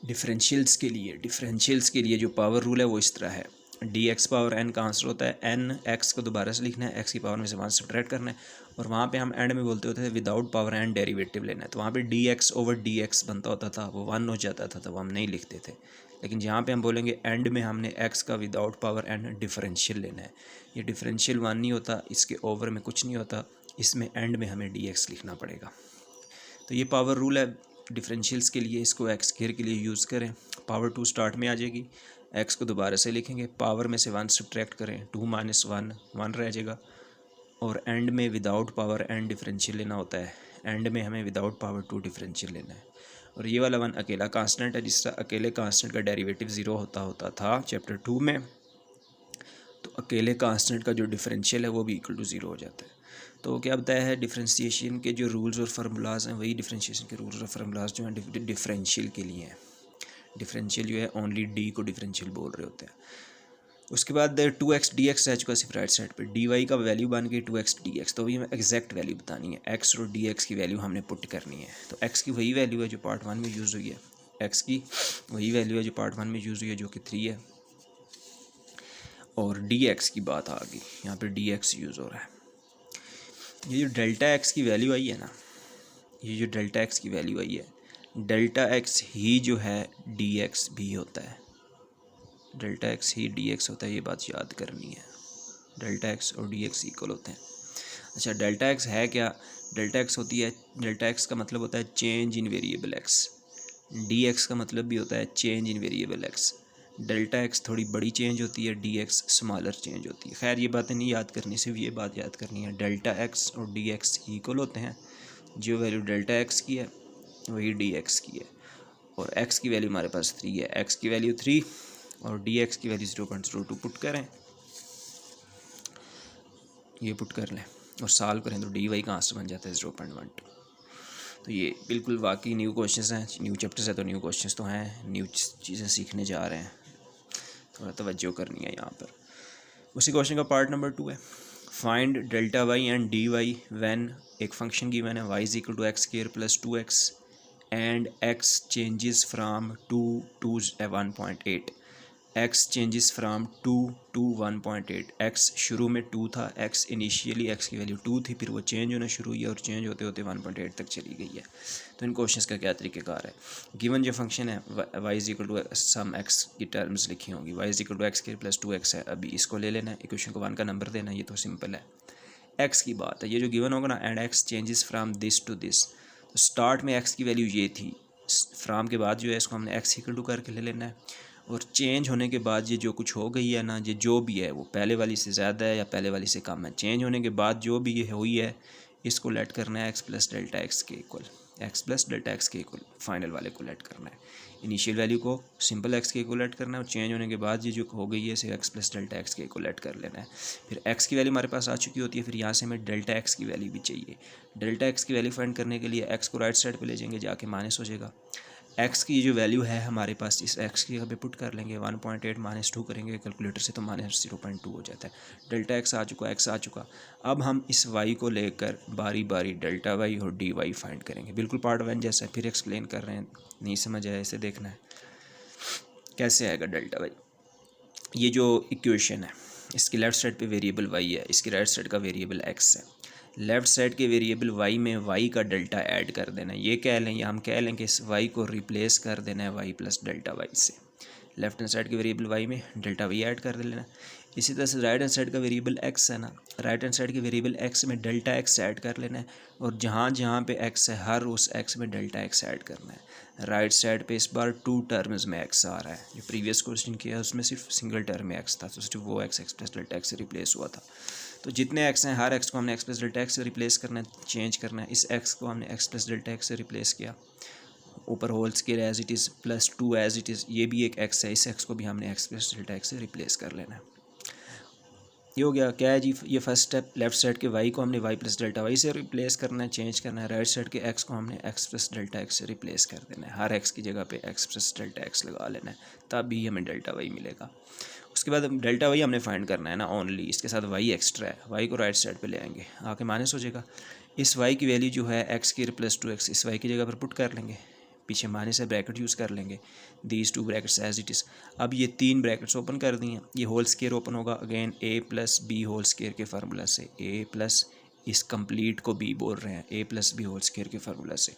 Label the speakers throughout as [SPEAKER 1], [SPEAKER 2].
[SPEAKER 1] Differentials के लिए जो पावर रूल है वो इस तरह है, डी एक्स पावर एन का आंसर होता है एन एक्स को दोबारा से लिखना है, एक्स की पावर में से 1 सब्ट्रैक्ट करना है, और वहाँ पे हम एंड में बोलते होते थे विदाउट पावर एन डेरिवेटिव लेना है, तो वहाँ पे D x over d x बनता होता था, वो 1 हो जाता था, तो वो हम नहीं लिखते थे। लेकिन जहाँ पे हम बोलेंगे एंड में हमने एक्स का विदाउट पावर एन डिफरेंशियल लेना है, ये डिफरेंशियल 1 नहीं होता, इसके ओवर में कुछ नहीं होता, इसमें एंड में हमें डी एक्स लिखना पड़ेगा। तो ये पावर रूल है डिफरेंशियल्स के लिए, इसको एक्स स्क्वायर के लिए यूज़ करें। पावर 2 स्टार्ट में आ जाएगी, एक्स को दोबारा से लिखेंगे, पावर में से 1 सब्ट्रैक्ट करें, 2 - 1 1 रह जाएगा, और एंड में विदाउट पावर एन डिफरेंशियल लेना होता है, एंड में हमें विदाउट पावर 2 डिफरेंशियल लेना है। और ये वाला 1 अकेला कांस्टेंट है, जिस तरह अकेले कांस्टेंट का डेरिवेटिव 0 होता था चैप्टर 2 में, तो अकेले कांस्टेंट का जो डिफरेंशियल है वो भी इक्वल टू 0 हो जाता है। तो क्या बताया है, डिफरेंशिएशन के जो रूल्स और फार्मूलाज हैं वही डिफरेंशिएशन के रूल्स और फार्मूलाज जो हैं डिफरेंशियल के लिए हैं। डिफरेंशियल जो है ओनली डी को डिफरेंशियल बोल रहे होते हैं। उसके बाद 2x dx रह चुका सिर्फ राइट साइड पे, dy का वैल्यू बन गई 2x dx, तो अभी हमें एग्जैक्ट वैल्यू बतानी है, x और dx की वैल्यू हमने पुट करनी है। तो x की वही वैल्यू है जो पार्ट 1 में यूज़ हुई है, x की वही वैल्यू है जो पार्ट 1 में यूज़ हुई है जो कि 3 है, और dx की बात आ गई, यहाँ पे dx यूज़ हो रहा है। ये जो डेल्टा एक्स की वैल्यू आई है ना, ये जो डेल्टा एक्स की वैल्यू आई है, डेल्टा एक्स ही जो है डी एक्स भी होता है, डेल्टा एक्स ही डी एक्स होता है, ये बात याद करनी है। डेल्टा एक्स और डी एक्स इक्वल होते हैं। अच्छा, डेल्टा एक्स है क्या, डेल्टा एक्स होती है, डेल्टा एक्स का मतलब होता है change in variable x, D x का मतलब भी होता है change in variable x. Delta x थोड़ी बड़ी चेंज होती है, डी एक्स स्मॉलर चेंज होती है। खैर ये बातें नहीं याद करनी, सिर्फ ये बात याद करनी है, डेल्टा एक्स और डी एक्स इक्वल होते हैं, जो वैल्यू डेल्टा एक्स की है वही डी एक्स की है, और एक्स की वैल्यू हमारे पास 3 है, एक्स की वैल्यू 3 और डी एक्स की वैल्यू 0.02 पुट करें, ये पुट कर लें और सॉल्व करें तो डी वाई का आंसर बन जाता है 0.12। तो ये बिल्कुल वाकई न्यू क्वेश्चंस हैं, न्यू चैप्टर्स है तो न्यू क्वेश्चंस तो हैं, न्यू चीज़ें सीखने जा रहे हैं, थोड़ा तवज्जो करनी है यहाँ पर। उसी क्वेश्चन का पार्ट नंबर 2 है, find delta y and d y when एक फंक्शन गिवन है y is equal to x square plus 2x and x changes from 2 to 1.8, x changes from 2 to 1.8, x शुरू में 2 था, x इनिशियली x की value 2 थी, फिर वो change होना शुरू हुई और चेंज होते होते 1.8 तक चली गई है। तो इन क्वेश्चंस का क्या तरीक़ेकार है, गिवन जो फंक्शन है y is equal to sum x की टर्म्स लिखी होंगी, y is equal to x square plus 2x है, अभी इसको ले लेना है, इक्वेशन को 1 का नंबर देना है, ये तो सिंपल है। x की बात है, ये जो गिवन होगा ना, and x changes from this to this, तो स्टार्ट में x की वैल्यू ये थी, फ्राम के बाद जो है इसको हमने x इक्वल टू करके ले लेना है, और चेंज होने के बाद ये जो कुछ हो गई है ना, ये जो भी है वो पहले वाली से ज़्यादा है या पहले वाली से कम है, चेंज होने के बाद जो भी ये हुई है इसको लेट करना है x प्लस डेल्टा एक्स के equal, x plus delta x के इक्वल फाइनल वाले को लेट करना है, इनिशियल वैल्यू को सिंपल x के इक्वल लेट करना है, और चेंज होने के बाद ये जो हो गई है इसे x प्लस डेल्टा एक्स के इक्वल लेट कर लेना है। फिर x की वैल्यू हमारे पास आ चुकी होती है, फिर यहाँ से हमें डेल्टा x की वैल्यू भी चाहिए, डेल्टा x की वैल्यू फाइंड करने के लिए x को राइट साइड पे ले जाएंगे, जाके माइनस हो जाएगा, x की जो वैल्यू है हमारे पास इस x की जगह पे पुट कर लेंगे, 1.8 -2 करेंगे कैलकुलेटर से तो -0.2 हो जाता है, डेल्टा x आ चुका, x आ चुका। अब हम इस y को लेकर बारी बारी डेल्टा y और dy फाइंड करेंगे, बिल्कुल पार्ट 1 जैसा है, फिर एक्सप्लेन कर रहे हैं, नहीं समझ आया इसे देखना है कैसे आएगा डेल्टा y। ये जो इक्वेशन है इसकी लेफ़्ट साइड पे वेरिएबल y है, इसकी राइट साइड का वेरिएबल x है, लेफ़्ट साइड के वेरिएबल y में y का डेल्टा ऐड कर देना है, ये कह लें या हम कह लें कि इस y को रिप्लेस कर देना है y प्लस डेल्टा y से, लेफ्ट हैंड साइड के वेरिएबल y में डेल्टा y ऐड कर लेना। इसी तरह से राइट हैंड साइड का वेरिएबल x है ना, राइट हैंड साइड के वेरिएबल x में डेल्टा x ऐड कर लेना है, और जहाँ जहाँ पे x है हर उस x में डेल्टा x ऐड करना है। राइट साइड पे इस बार 2 टर्म्स में x आ रहा है, जो प्रीवियस क्वेश्चन किया उसमें सिर्फ सिंगल टर्म में x था, तो सिर्फ वो x प्लस डेल्टा x से रिप्लेस हुआ था। तो जितने x हैं हर x को हमने x प्लस डेल्टा x से रिप्लेस करना है, चेंज करना है। इस x को हमने x प्लस डेल्टा x से रिप्लेस किया, ऊपर whole square as it is plus 2 as it is, ये भी एक x है, इस x को भी हमने x प्लस डेल्टा x से रिप्लेस कर लेना है। ये हो गया क्या है जी, ये फर्स्ट स्टेप। लेफ्ट साइड के y को हमने y प्लस डेल्टा y से रिप्लेस करना है, चेंज करना है। राइट साइड के x को हमने x प्लस डेल्टा x से रिप्लेस कर देना है, हर x की जगह पे x प्लस डेल्टा x लगा लेना है, तब भी हमें डेल्टा y मिलेगा। उसके बाद डेल्टा y हमने फाइंड करना है ना ओनली, इसके साथ y एक्स्ट्रा है, y को राइट साइड पे ले आएंगे, आके माइनस हो जाएगा। इस y की वैल्यू जो है x स्क्वायर प्लस 2x इस y की जगह पर पुट कर लेंगे, पीछे माइनस है, ब्रैकेट यूज़ कर लेंगे, these two brackets as it is. अब ये 3 ब्रैकेट्स ओपन कर दी हैं, ये होल स्केयर ओपन होगा again a plus b whole square के फार्मूला से, a प्लस इस कंप्लीट को b बोल रहे हैं, a plus b whole square के फार्मूला से।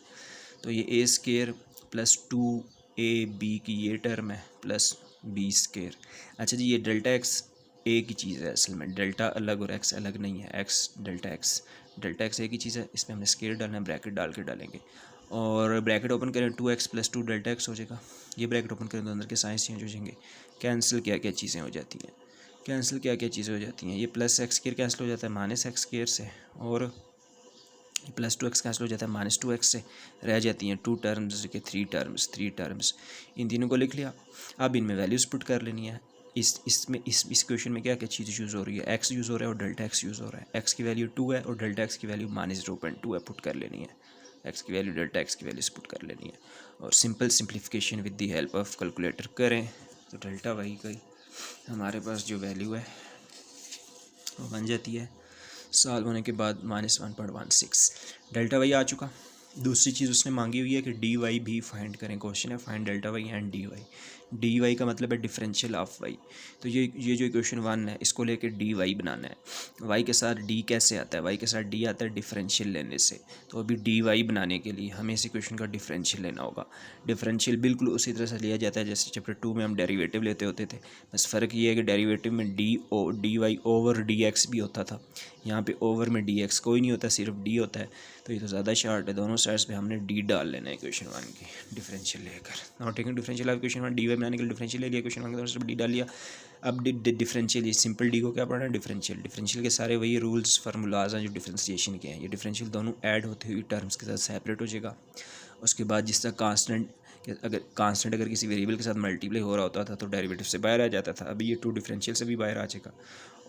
[SPEAKER 1] तो ये a स्केयर प्लस 2ab की ये टर्म है प्लस b स्केयर। अच्छा जी, ये डेल्टा एक्स ए की चीज़ है असल में, डेल्टा अलग और एक्स अलग नहीं है, एक्स डेल्टा एक्स एक ही चीज़ है, इसमें हमने स्केयर डालना है, ब्रैकेट डाल के डालेंगे और ब्रैकेट ओपन करें 2x प्लस 2 डेल्टा एक्स हो जाएगा। ये ब्रैकेट ओपन करें तो अंदर के साइंस चेंज हो जाएंगे, कैंसिल क्या क्या चीज़ें हो जाती हैं, कैंसिल क्या क्या चीज़ें हो जाती हैं, ये प्लस एक्स स्केयर कैंसिल हो जाता है माइनस एक्स स्केयर से, और प्लस 2x कैंसिल हो जाता है माइनस 2x से, रह जाती हैं 2 टर्म्स के 3 टर्म्स, इन तीनों को लिख लिया। अब इनमें वैल्यूज पुट कर लेनी है। इस क्वेश्चन में क्या क्या चीज़ यूज़ हो रही है, एक्स यूज़ हो रहा है और डेल्टा एक्स यूज़ हो रहा है, एक्स की वैल्यू 2 है और डेल्टा एक्स की वैल्यू -0.2 है, पुट कर लेनी है, एक्स की वैल्यू डेल्टा एक्स की वैल्यू पुट कर लेनी है और simple simplification with the help of calculator करें तो डेल्टा वाई की हमारे पास जो वैल्यू है वो बन जाती है सॉल्व होने के बाद -1.16 डेल्टा वाई आ चुका। दूसरी चीज़ उसने मांगी हुई है कि डी वाई भी फाइंड करें, क्वेश्चन है find delta y and d y का मतलब है डिफरेंशियल ऑफ वाई। तो ये जो इक्वेशन 1 है इसको लेके डी वाई बनाना है। वाई के साथ डी कैसे आता है, वाई के साथ डी आता है डिफरेंशियल लेने से। तो अभी डी वाई बनाने के लिए हमें इस इक्वेशन का डिफरेंशियल लेना होगा। डिफरेंशियल बिल्कुल उसी तरह से लिया जाता है जैसे चैप्टर 2 में हम डेरिवेटिव लेते होते थे, बस फ़र्क ये है कि डेरिवेटिव में d y over d x भी होता था, यहाँ पे ओवर में डी एक्स कोई नहीं होता, सिर्फ डी होता है। तो ये तो ज़्यादा शार्ट है, दोनों साइड्स पे हमने डी डाल लेना है इक्वेशन 1 की डिफरेंशियल लेकर। Not taking differential of equation 1, d y बनाने के लिए डिफरेंशियल ले लिया, इक्वेशन 1 की तरफ से डी डाल लिया। अब डिफरेंशियल, सिंपल डी को क्या पढ़ना है डिफरेंशियल के सारे वही रूल्स फार्मूलाज हैं जो डिफरेंशिएशन के हैं। ये डिफरेंशियल दोनों ऐड होती हुई टर्म्स के साथ सेपरेट हो जाएगा। उसके बाद जिस तरह कांस्टेंट अगर किसी वेरिएबल के साथ मल्टीप्लाई हो रहा होता था तो डेरिवेटिव से बाहर आ जाता था, अभी ये 2 डिफरेंशियल से भी बाहर आ जाएगा।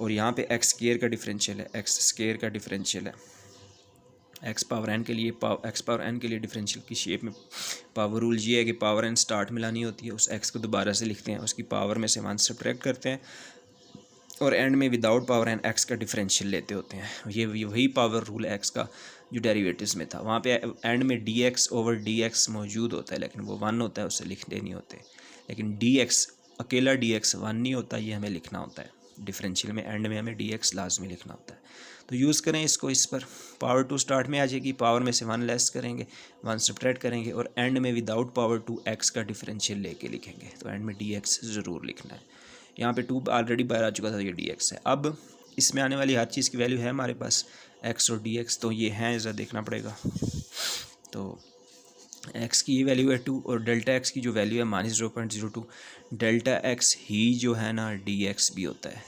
[SPEAKER 1] और यहाँ पे एक्स स्क्वायर का डिफरेंशियल है, एक्स स्क्वायर का डिफरेंशियल है, एक्स पावर एन के लिए डिफरेंशियल की शेप में पावर रूल ये है कि पावर एन स्टार्ट में लानी होती है, उस एक्स को दोबारा से लिखते हैं, उसकी पावर में से 1 सब्ट्रैक्ट करते हैं और एंड में विदाउट पावर एन एक्स का डिफरेंशियल लेते होते हैं। ये वही पावर रूल है एक्स का जो डेरिवेटिव्स में था, वहाँ पे एंड में D x over d x मौजूद होता है लेकिन वो 1 होता है, उसे लिखते नहीं होते। लेकिन डी एक्स अकेला डी एक्स 1 नहीं होता, ये हमें लिखना होता है डिफरेंशियल में, एंड में हमें डी एक्स लाजमी लिखना होता है। तो यूज़ करें इसको, इस पर पावर 2 स्टार्ट में आ जाएगी, पावर में से 1 लेस करेंगे, 1 सब्ट्रैक्ट करेंगे और एंड में विदाउट पावर 2 एक्स का डिफरेंशियल लेके लिखेंगे। तो एंड में डी एक्स ज़रूर लिखना है। यहाँ पे 2 ऑलरेडी बाहर आ चुका था, ये डी एक्स है। अब इसमें आने वाली हर चीज़ की वैल्यू है हमारे पास, एक्स और डी एक्स, तो ये हैं, ज़रा देखना पड़ेगा। तो एक्स की ये वैल्यू है 2 और डेल्टा एक्स की जो वैल्यू है -0.02। डेल्टा एक्स ही जो है ना डी एक्स भी होता है,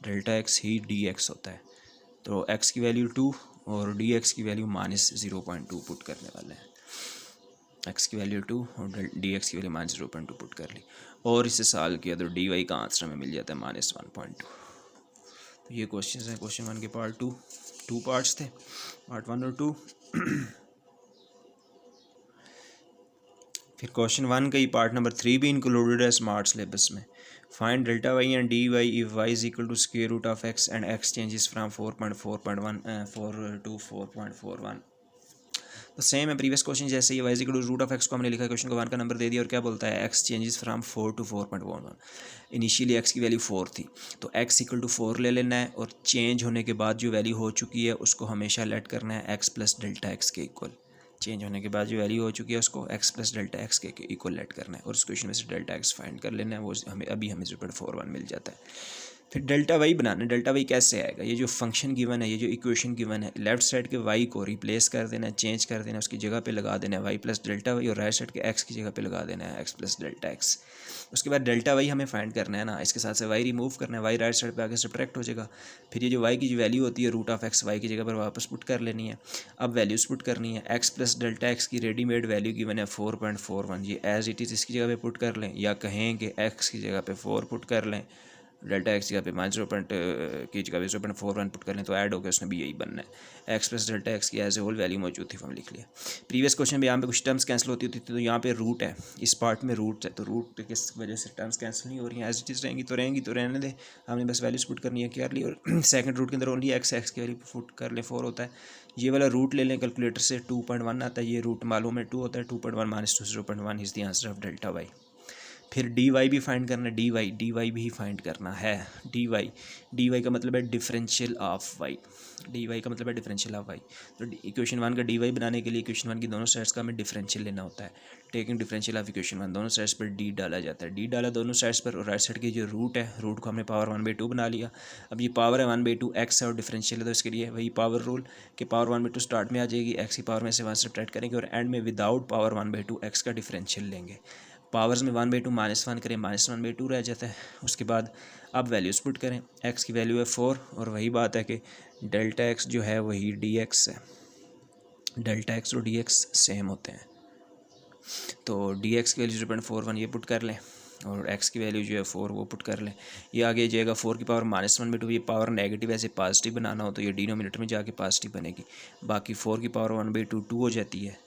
[SPEAKER 1] डेल्टा एक्स ही डी एक्स होता है। तो एक्स की वैल्यू 2 और डी एक्स की वैल्यू -0.2 पुट करने वाले हैं। एक्स की वैल्यू 2 और डी एक्स की वैल्यू -0.2 पुट कर ली और इसे सॉल्व किया तो डी वाई का आंसर हमें मिल जाता है -1.2। तो ये क्वेश्चन हैं क्वेश्चन 1 के पार्ट 2 पार्ट्स थे, पार्ट 1 और 2। फिर क्वेश्चन 1 का ही पार्ट नंबर 3 भी इंक्लूडेड है स्मार्ट सिलेबस में। Find delta y and d y if y is equal to square root of x and x changes from 4.4 to 4.41। तो सेम है प्रीवियस क्वेश्चन जैसे ही, y is equal to root of x को हमने लिखा, question को 1 का number दे दिया और क्या बोलता है x changes from 4 to 4.11। Initially x की वैल्यू 4 थी तो एक्स इक्वल टू 4 ले लेना है और चेंज होने के बाद जो वैल्यू हो चुकी है उसको हमेशा लेट करना है एक्स प्लस डेल्टा एक्स के इक्वल। चेंज होने के बाद जो वैल्यू हो चुकी है उसको एक्स प्लस डेल्टा एक्स के इक्वल लेट करना है और इस क्वेश्चन में से डेल्टा एक्स फाइंड कर लेना है, वो हमें 0.41 मिल जाता है। फिर डेल्टा वाई बनाना है। डेल्टा वाई कैसे आएगा, ये जो फंक्शन गिवन है, ये जो इक्वेशन गिवन है, लेफ्ट साइड के वाई को रिप्लेस कर देना है, चेंज कर देना है, उसकी जगह पे लगा देना है वाई प्लस डेल्टा वाई और राइट साइड के एक्स की जगह पे लगा देना है एक्स प्लस डेल्टा एक्स। उसके बाद डेल्टा वाई हमें फाइंड करना है ना, इसके साथ से वाई रिमूव करना है, वाई राइट साइड पे आके सब्ट्रैक्ट हो जाएगा। फिर ये जो वाई की जो वैल्यू होती है रूट ऑफ एक्स, वाई की जगह पर वापस पुट कर लेनी है। अब वैल्यूज पुट करनी है, एक्स प्लस डेल्टा एक्स की रेडीमेड वैल्यू गिवन है 4.41, ये एज इट इज़ इसकी जगह पे पुट कर लें या कहें कि एक्स की जगह पे 4 पुट कर लें डेल्टा एक्स की जगह पे माइनस 0 की जगह पे 0.41 पुट कर लें तो ऐड हो गया, उसने भी यही बनना है। एक्स प्लस डेल्टा एक्स की एज ए होल वैल्यू मौजूद थी, हम लिख लिया। प्रीवियस क्वेश्चन में यहाँ पे कुछ टर्म्स कैंसिल होती थी, तो यहाँ पे रूट है, इस पार्ट में रूट है, तो रूट किस वजह से टर्म्स कैंसिल नहीं हो रही हैं, एज इट इज़ रहेंगी तो रहेंगी, तो रहने दें, हमने बस वैल्यूज पुट करनी है कर ली। और सेकंड रूट के अंदर ओनली एक्स की वैल्यू पुट कर लें, 4 होता है। ये वाला रूट ले लें कैलकुलेटर से, 2.1 आता है, ये रूट मालूम है 2 होता है, 2.1 minus 2 0.1 is the answer of delta y. फिर डी वाई भी फाइंड करना है, डी वाई भी फाइंड करना है। डी वाई का मतलब है differential of y, d y का मतलब है डिफरेंशियल ऑफ वाई। तो इक्वेशन 1 का डी वाई बनाने के लिए इक्वेशन 1 की दोनों साइड्स का हमें डिफरेंशियल लेना होता है। टेकिंग डिफरेंशियल ऑफ इक्वेशन 1, दोनों साइड्स पर डी डाला जाता है, डी डाला दोनों साइड्स पर, और राइट साइड की जो रूट है, रूट को हमने पावर 1/2 बना लिया। अब ये पावर है 1/2 एक्स है और डिफरेंशियल है, तो इसके लिए वही पावर रूल कि पावर 1/2 स्टार्ट में आ जाएगी, एक्स की पावर में से 1 सब्ट्रैक्ट करेंगे और एंड में विदाउट पावर 1/2 एक्स का डिफरेंशियल लेंगे। पावर्स में 1/2 -1 करें, -1/2 रह जाता है। उसके बाद अब वैल्यूज़ पुट करें, एक्स की वैल्यू है 4, और वही बात है कि डेल्टा एक्स जो है वही डी एक्स है, डेल्टा एक्स और डी एक्स सेम होते हैं। तो डी एक्स की वैल्यू 0.41 ये पुट कर लें, और एक्स की वैल्यू जो है 4 वो पुट कर लें। ये आगे जाएगा 4 की पावर -1/2, ये पावर नेगेटिव ऐसे पॉजिटिव बनाना हो तो ये डिनोमिनेटर में जाके पॉजिटिव बनेगी। बाकी 4 की पावर 1/2 2 हो जाती है।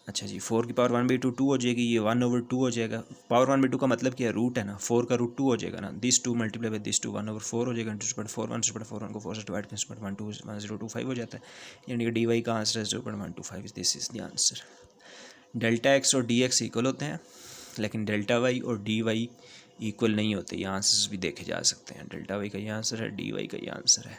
[SPEAKER 1] अच्छा जी, 4 की पावर 1/2 2 हो जाएगी, ये 1/2 हो जाएगा। पावर 1/2 का मतलब क्या है, रूट है ना, 4 का रूट 2 हो जाएगा ना, दिस 2 मल्टीप्लाई बाई दिस 2 1/4 हो जाएगा, 0.41 को 4 से डिवाइड करें 0.121025 हो जाता है, यानी कि डी वाई का आंसर है 0.125। This is the answer. Delta x और डी एक्स इक्वल होते हैं, लेकिन डेल्टा वाई और डी वाई इक्वल नहीं होते। ये आंसर्स भी देखे जा सकते हैं, डेल्टा वाई का ये आंसर है, डी वाई का ये आंसर है।